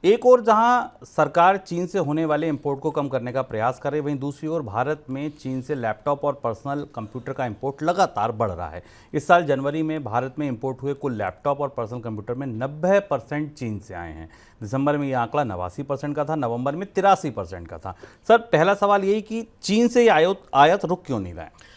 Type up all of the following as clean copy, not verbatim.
एक और जहां सरकार चीन से होने वाले इंपोर्ट को कम करने का प्रयास कर रही है, वहीं दूसरी ओर भारत में चीन से लैपटॉप और पर्सनल कंप्यूटर का इंपोर्ट लगातार बढ़ रहा है। इस साल जनवरी में भारत में इंपोर्ट हुए कुल लैपटॉप और पर्सनल कंप्यूटर में 90% चीन से आए हैं। दिसंबर में यह आंकड़ा 89% का था, नवंबर में 83% का था। सर, पहला सवाल यही कि चीन से ये आयात रुक क्यों नहीं रहा है?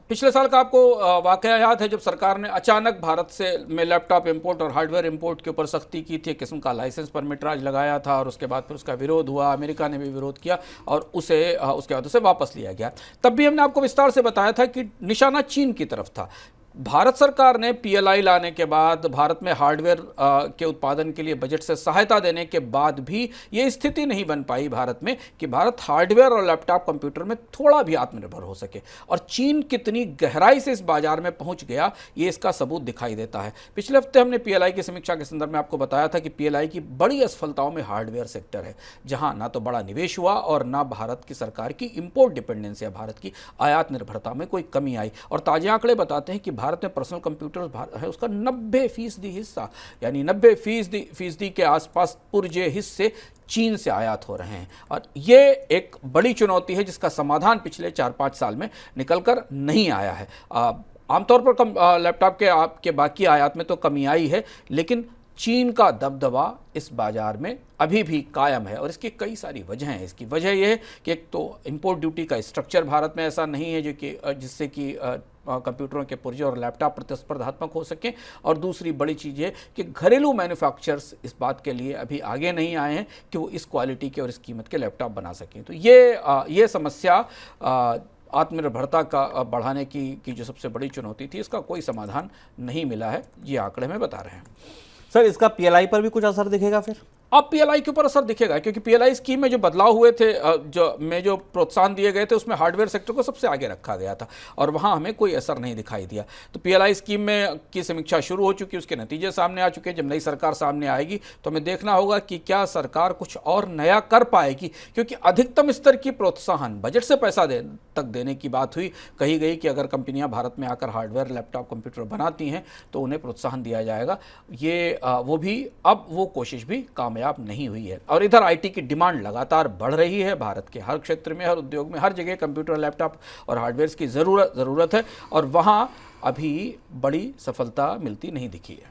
पिछले साल का आपको वाकया याद है जब सरकार ने अचानक भारत से में लैपटॉप इंपोर्ट और हार्डवेयर इंपोर्ट के ऊपर सख्ती की थी, एक किस्म का लाइसेंस परमिट राज लगाया था और उसके बाद फिर उसका विरोध हुआ, अमेरिका ने भी विरोध किया और उसके बाद उसे वापस लिया गया। तब भी हमने आपको विस्तार से बताया था कि निशाना चीन की तरफ था। भारत सरकार ने पीएलआई लाने के बाद, भारत में हार्डवेयर के उत्पादन के लिए बजट से सहायता देने के बाद भी ये स्थिति नहीं बन पाई भारत में कि भारत हार्डवेयर और लैपटॉप कंप्यूटर में थोड़ा भी आत्मनिर्भर हो सके। और चीन कितनी गहराई से इस बाजार में पहुंच गया, ये इसका सबूत दिखाई देता है। पिछले हफ्ते हमने पीएलआई की समीक्षा के संदर्भ में आपको बताया था कि पीएलआई की बड़ी असफलताओं में हार्डवेयर सेक्टर है, जहां ना तो बड़ा निवेश हुआ और ना भारत की सरकार की इंपोर्ट डिपेंडेंसी या भारत की आयात निर्भरता में कोई कमी आई। और ताजे आंकड़े बताते हैं कि भारत में पर्सनल कंप्यूटर है उसका 90% हिस्सा, यानी 90% के आसपास पुरजे हिस्से चीन से आयात हो रहे हैं। और ये एक बड़ी चुनौती है जिसका समाधान पिछले 4-5 साल में निकलकर नहीं आया है। आमतौर पर लैपटॉप के बाकी आयात में तो कमी आई है, लेकिन चीन का दबदबा इस बाजार में अभी भी कायम है और इसकी कई सारी वजह हैं। इसकी वजह यह है कि एक तो इंपोर्ट ड्यूटी का स्ट्रक्चर भारत में ऐसा नहीं है जिससे कि कंप्यूटरों के पुर्जे और लैपटॉप प्रतिस्पर्धात्मक हो सकें, और दूसरी बड़ी चीज़ है कि घरेलू मैन्युफैक्चरर्स इस बात के लिए अभी आगे नहीं आए हैं कि वो इस क्वालिटी के और इस कीमत के लैपटॉप बना सकें। तो ये समस्या आत्मनिर्भरता का बढ़ाने की जो सबसे बड़ी चुनौती थी, इसका कोई समाधान नहीं मिला है, ये आंकड़े में बता रहे हैं। सर, इसका पीएलआई पर भी कुछ असर दिखेगा फिर? अब पीएलआई के ऊपर असर दिखेगा, क्योंकि पीएलआई स्कीम में जो बदलाव हुए थे, जो प्रोत्साहन दिए गए थे, उसमें हार्डवेयर सेक्टर को सबसे आगे रखा गया था और वहां हमें कोई असर नहीं दिखाई दिया। तो पीएलआई स्कीम में की समीक्षा शुरू हो चुकी है, उसके नतीजे सामने आ चुके हैं। जब नई सरकार सामने आएगी तो हमें देखना होगा कि क्या सरकार कुछ और नया कर पाएगी, क्योंकि अधिकतम स्तर की प्रोत्साहन बजट से पैसा तक देने की बात हुई। कही गई कि अगर कंपनियां भारत में आकर हार्डवेयर लैपटॉप कंप्यूटर बनाती हैं तो उन्हें प्रोत्साहन दिया जाएगा। वो कोशिश भी कामयाब नहीं हुई है। और इधर आईटी की डिमांड लगातार बढ़ रही है। भारत के हर क्षेत्र में, हर उद्योग में, हर जगह कंप्यूटर, लैपटॉप और हार्डवेयर की ज़रूरत है और वहाँ अभी बड़ी सफलता मिलती नहीं दिखी है।